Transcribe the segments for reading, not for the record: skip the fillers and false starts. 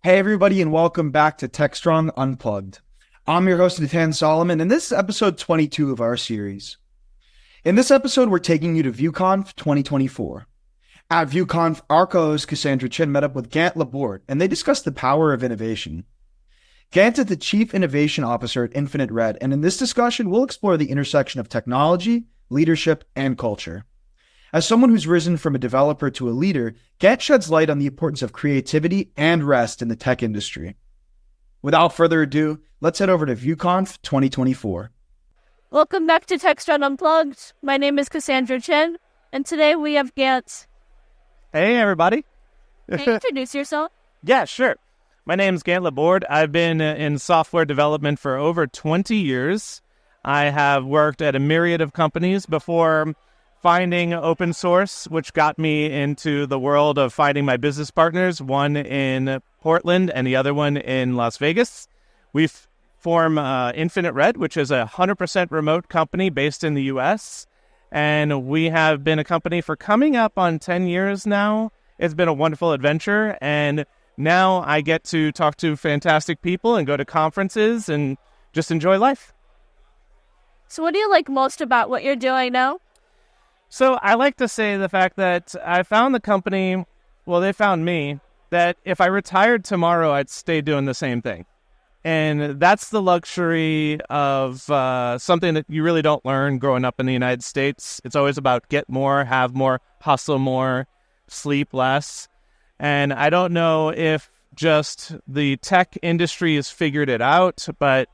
Hey everybody, and welcome back to Techstrong Unplugged. I'm your host, Nathan Solomon, and this is episode 22 of our series. In this episode, we're taking you to ViewConf 2024. At ViewConf, our co-host Cassandra Chin met up with Gant Laborde, and they discussed the power of innovation. Gant is the Chief Innovation Officer at Infinite Red, and in this discussion, we'll explore the intersection of technology, leadership, and culture. As someone who's risen from a developer to a leader, Gant sheds light on the importance of creativity and rest in the tech industry. Without further ado, let's head over to ViewConf 2024. Welcome back to Techstrong Unplugged. My name is Cassandra Chen, and today we have Gant. Hey, everybody. Can you introduce yourself? Yeah, sure. My name's Gant Laborde. I've been in software development for over 20 years. I have worked at a myriad of companies before finding open source, which got me into the world of finding my business partners, one in Portland and the other one in Las Vegas. We form Infinite Red, which is a 100% remote company based in the U.S., and we have been a company for coming up on 10 years now. It's been a wonderful adventure, and now I get to talk to fantastic people and go to conferences and just enjoy life. So what do you like most about what you're doing now? So I like to say the fact that I found the company, well, they found me, that if I retired tomorrow, I'd stay doing the same thing. And that's the luxury of something that you really don't learn growing up in the United States. It's always about get more, have more, hustle more, sleep less. And I don't know if just the tech industry has figured it out, but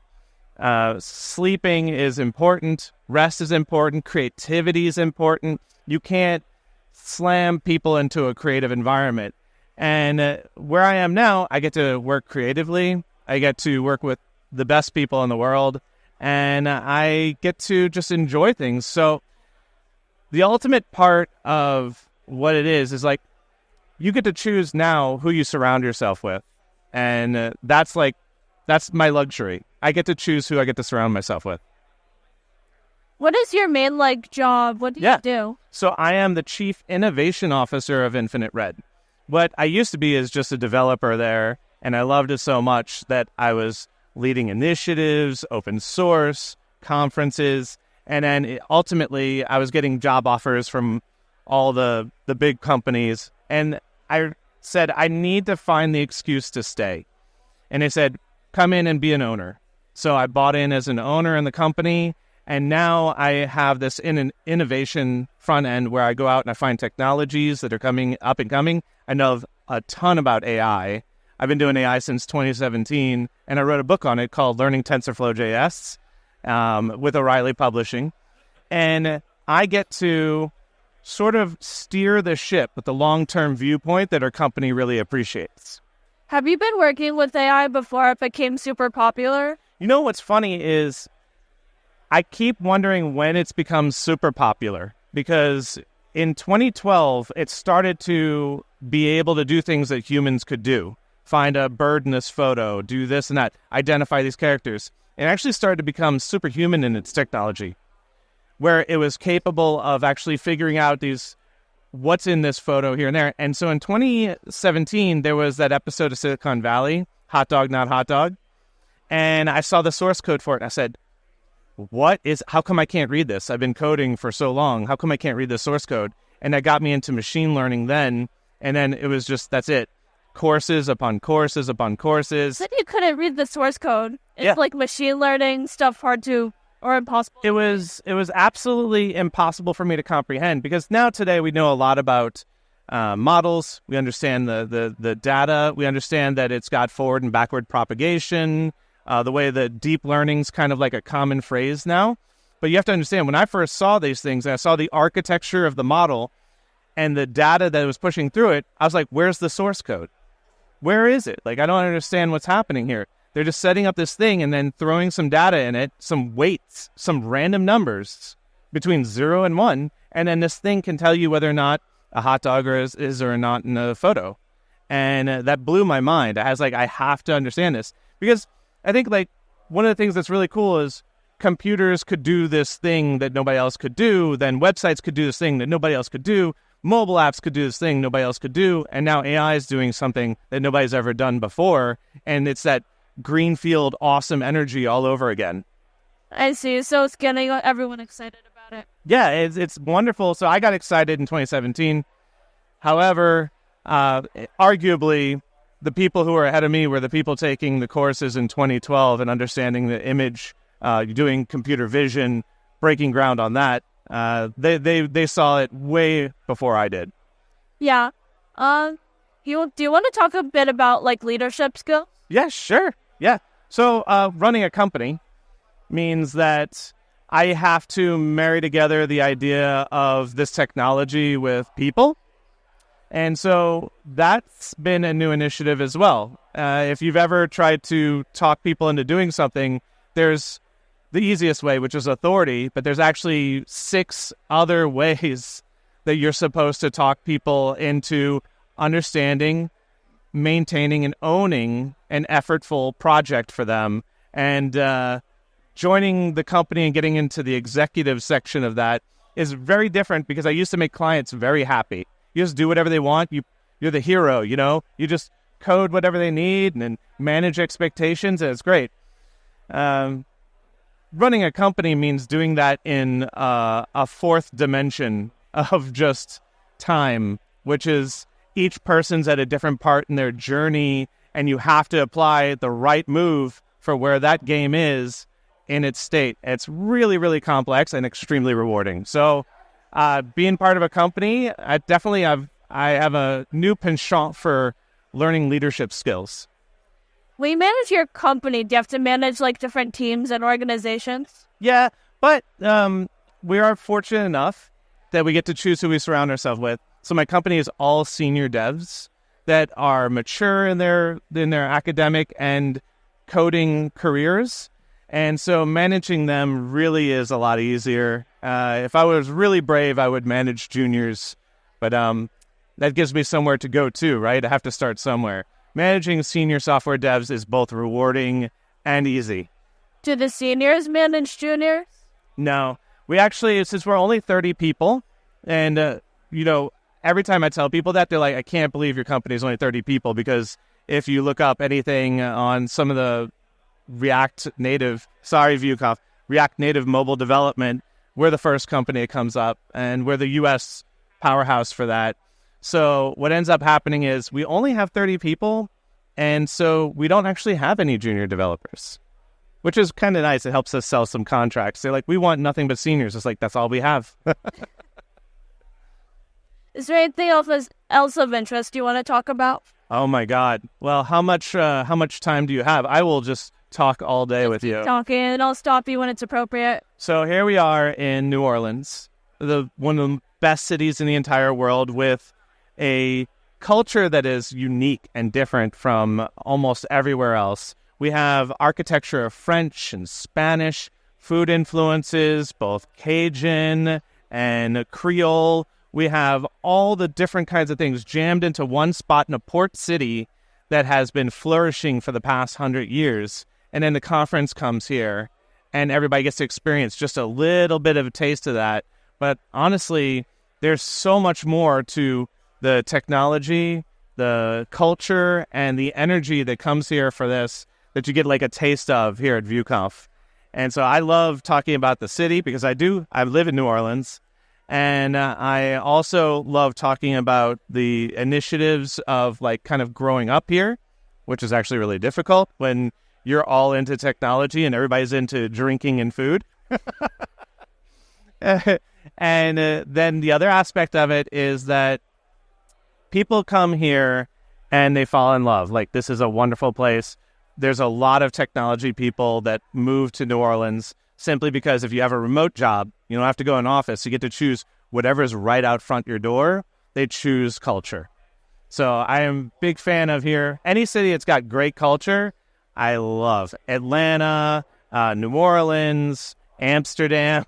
sleeping is important, rest is important, creativity is important. You can't slam people into a creative environment. And where I am now, I get to work creatively. I get to work with the best people in the world, and I get to just enjoy things. So the ultimate part of what it is like you get to choose now who you surround yourself with. And that's my luxury. I get to choose who I get to surround myself with. What is your main job? What do you do? So I am the Chief Innovation Officer of Infinite Red. What I used to be is just a developer there, and I loved it so much that I was leading initiatives, open source, conferences, and then ultimately I was getting job offers from all the big companies, and I said, I need to find the excuse to stay. And they said, come in and be an owner. So I bought in as an owner in the company, and now I have this innovation front end where I go out and I find technologies that are coming up and coming. I know a ton about AI. I've been doing AI since 2017, and I wrote a book on it called Learning TensorFlow.js with O'Reilly Publishing. And I get to sort of steer the ship with the long-term viewpoint that our company really appreciates. Have you been working with AI before it became super popular? You know what's funny is I keep wondering when it's become super popular, because in 2012, it started to be able to do things that humans could do. Find a bird in this photo, do this and that, identify these characters. It actually started to become superhuman in its technology, where it was capable of actually figuring out what's in this photo here and there. And so in 2017, there was that episode of Silicon Valley, Hot Dog, Not Hot Dog. And I saw the source code for it. And I said, how come I can't read this? I've been coding for so long. How come I can't read the source code? And that got me into machine learning then. And then it was just, that's it. Courses upon courses upon courses. You said you couldn't read the source code. It's like machine learning stuff hard to, or impossible. It was absolutely impossible for me to comprehend, because now today we know a lot about models. We understand the data. We understand that it's got forward and backward propagation. The way that deep learning's kind of like a common phrase now. But you have to understand, when I first saw these things and I saw the architecture of the model and the data that was pushing through it, I was like, where's the source code? Where is it? I don't understand what's happening here. They're just setting up this thing and then throwing some data in it, some weights, some random numbers between 0 and 1, and then this thing can tell you whether or not a hot dog is or not in a photo. And that blew my mind. I was like, I have to understand this. Because I think one of the things that's really cool is computers could do this thing that nobody else could do, then websites could do this thing that nobody else could do. mobile apps could do this thing nobody else could do, and now AI is doing something that nobody's ever done before, and it's that greenfield awesome energy all over again. I see. So it's getting everyone excited about it. Yeah, it's wonderful. So I got excited in 2017. However, arguably, the people who were ahead of me were the people taking the courses in 2012 and understanding the image, doing computer vision, breaking ground on that. They saw it way before I did. Yeah. Do you want to talk a bit about like leadership skills? Yeah, sure. Yeah. So running a company means that I have to marry together the idea of this technology with people. And so that's been a new initiative as well. If you've ever tried to talk people into doing something, there's the easiest way, which is authority, but there's actually 6 other ways that you're supposed to talk people into understanding, maintaining, and owning an effortful project for them. And joining the company and getting into the executive section of that is very different, because I used to make clients very happy. You just do whatever they want. You're the hero, you just code whatever they need and then manage expectations, and it's great. Running a company means doing that in a 4th dimension of just time, which is each person's at a different part in their journey, and you have to apply the right move for where that game is in its state. It's really, really complex and extremely rewarding. So being part of a company, I have a new penchant for learning leadership skills. When you manage your company, do you have to manage like different teams and organizations? Yeah, but we are fortunate enough that we get to choose who we surround ourselves with. So my company is all senior devs that are mature in their academic and coding careers. And so managing them really is a lot easier. If I was really brave, I would manage juniors. But that gives me somewhere to go too, right? I have to start somewhere. Managing senior software devs is both rewarding and easy. Do the seniors manage juniors? No. We actually, since we're only 30 people, and, every time I tell people that, they're like, I can't believe your company is only 30 people, because if you look up anything on some of the React Native mobile development, we're the first company that comes up, and we're the U.S. powerhouse for that. So what ends up happening is we only have 30 people, and so we don't actually have any junior developers, which is kind of nice. It helps us sell some contracts. They're like, we want nothing but seniors. It's like, that's all we have. Is there anything else of interest you want to talk about? Oh, my God. Well, how much time do you have? I will just talk all day with you. Talking, and I'll stop you when it's appropriate. So here we are in New Orleans, one of the best cities in the entire world, with a culture that is unique and different from almost everywhere else. We have architecture of French and Spanish, food influences, both Cajun and Creole. We have all the different kinds of things jammed into one spot in a port city that has been flourishing for the past 100 years. And then the conference comes here, and everybody gets to experience just a little bit of a taste of that. But honestly, there's so much more to the technology, the culture, and the energy that comes here for this that you get like a taste of here at ViewConf. And so I love talking about the city because I live in New Orleans. And I also love talking about the initiatives of like kind of growing up here, which is actually really difficult when you're all into technology and everybody's into drinking and food. And then the other aspect of it is that people come here and they fall in love. Like, this is a wonderful place. There's a lot of technology people that move to New Orleans simply because if you have a remote job, you don't have to go in office. You get to choose whatever is right out front your door. They choose culture. So I am a big fan of here. Any city that's got great culture, I love. Atlanta, New Orleans, Amsterdam.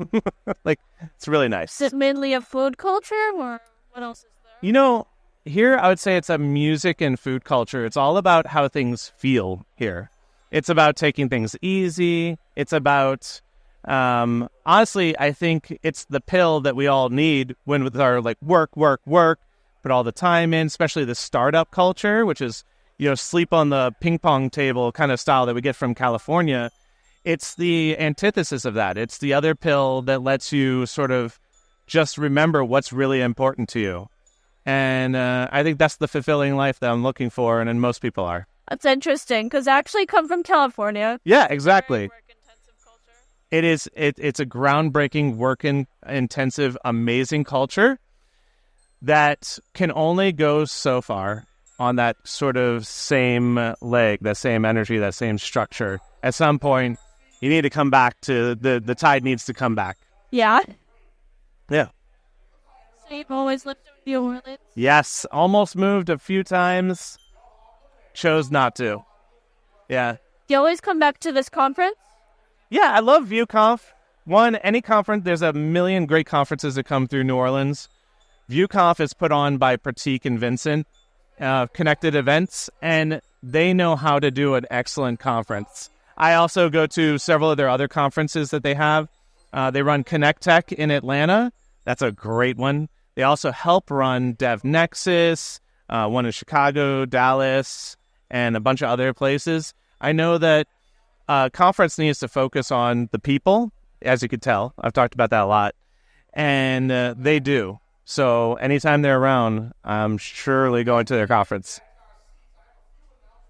Like, it's really nice. Is it mainly a food culture, or what else is there? Here I would say it's a music and food culture. It's all about how things feel here. It's about taking things easy. It's about Honestly, I think it's the pill that we all need when with our like work, put all the time in, especially the startup culture, which is, sleep on the ping pong table kind of style that we get from California. It's the antithesis of that. It's the other pill that lets you sort of just remember what's really important to you. And I think that's the fulfilling life that I'm looking for, and most people are. That's interesting, because I actually come from California. Yeah, exactly. Very work-intensive culture. It is. It's a groundbreaking, work-intensive, amazing culture that can only go so far on that sort of same leg, that same energy, that same structure. At some point, you need to come back to the tide needs to come back. Yeah. Yeah. So you've always lived in New Orleans? Yes, almost moved a few times. Chose not to. Yeah. Do you always come back to this conference? Yeah, I love ViewConf. Any conference, there's a million great conferences that come through New Orleans. ViewConf is put on by Pratik and Vincent, Connected Events, and they know how to do an excellent conference. I also go to several of their other conferences that they have. They run Connect Tech in Atlanta. That's a great one. They also help run DevNexus, one in Chicago, Dallas, and a bunch of other places. I know that conference needs to focus on the people, as you could tell. I've talked about that a lot. And they do. So anytime they're around, I'm surely going to their conference.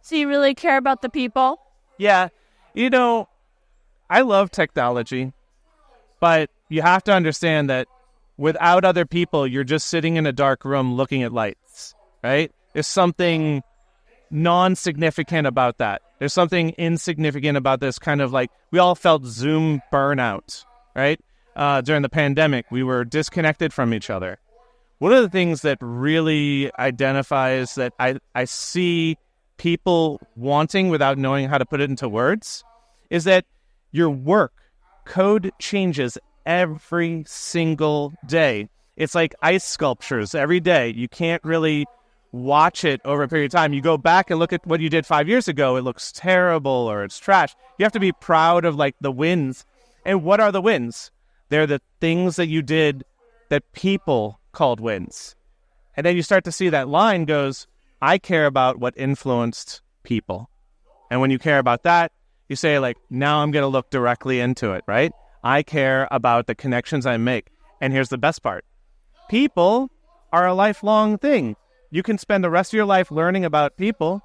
So you really care about the people? Yeah. I love technology, but you have to understand that without other people, you're just sitting in a dark room looking at lights, right? There's something non-significant about that. There's something insignificant about this kind of like, we all felt Zoom burnout, right? During the pandemic, we were disconnected from each other. One of the things that really identifies that I see people wanting without knowing how to put it into words is that your work code changes every single day. It's like ice sculptures every day. You can't really watch it over a period of time. You go back and look at what you did 5 years ago. It looks terrible or it's trash. You have to be proud of like the wins. And what are the wins? They're the things that you did that people called wins. And then you start to see that line goes, I care about what influenced people. And when you care about that, you say like, now I'm going to look directly into it, right? I care about the connections I make. And here's the best part. People are a lifelong thing. You can spend the rest of your life learning about people.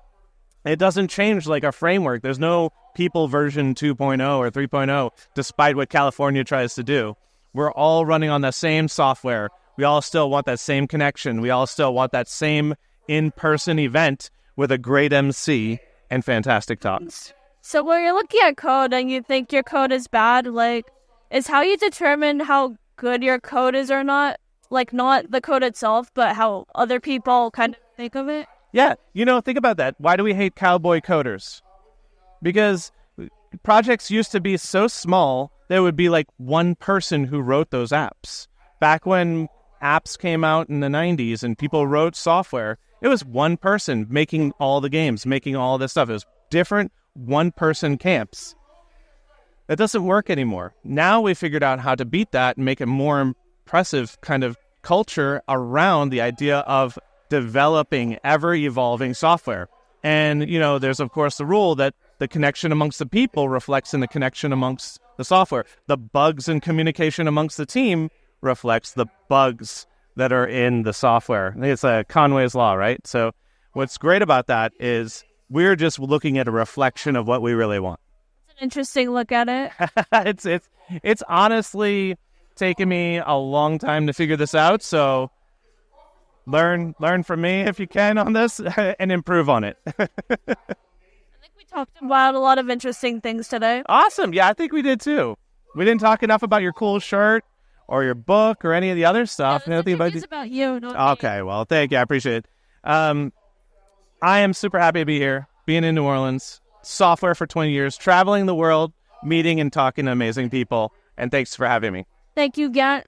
It doesn't change like a framework. There's no people version 2.0 or 3.0, despite what California tries to do. We're all running on the same software. We all still want that same connection. We all still want that same in-person event with a great MC and fantastic talks. So when you're looking at code and you think your code is bad, like, is how you determine how good your code is or not, like not the code itself, but how other people kind of think of it? Yeah, think about that. Why do we hate cowboy coders? Because projects used to be so small, there would be like one person who wrote those apps. Back when apps came out in the 90s and people wrote software, it was one person making all the games, making all this stuff. It was different one-person camps. That doesn't work anymore. Now we figured out how to beat that and make a more impressive kind of culture around the idea of developing ever-evolving software. And, there's, of course, the rule that the connection amongst the people reflects in the connection amongst the software. The bugs and communication amongst the team reflects the bugs that are in the software. I think it's a Conway's Law, right? So what's great about that is we're just looking at a reflection of what we really want. It's an interesting look at it. It's honestly taken me a long time to figure this out. So learn from me if you can on this and improve on it. I think we talked about a lot of interesting things today. Awesome. Yeah, I think we did too. We didn't talk enough about your cool shirt or your book or any of the other stuff. Yeah, it's about you. Okay, well, thank you. I appreciate it. I am super happy to be here, being in New Orleans, software for 20 years, traveling the world, meeting and talking to amazing people. And thanks for having me. Thank you, Gant.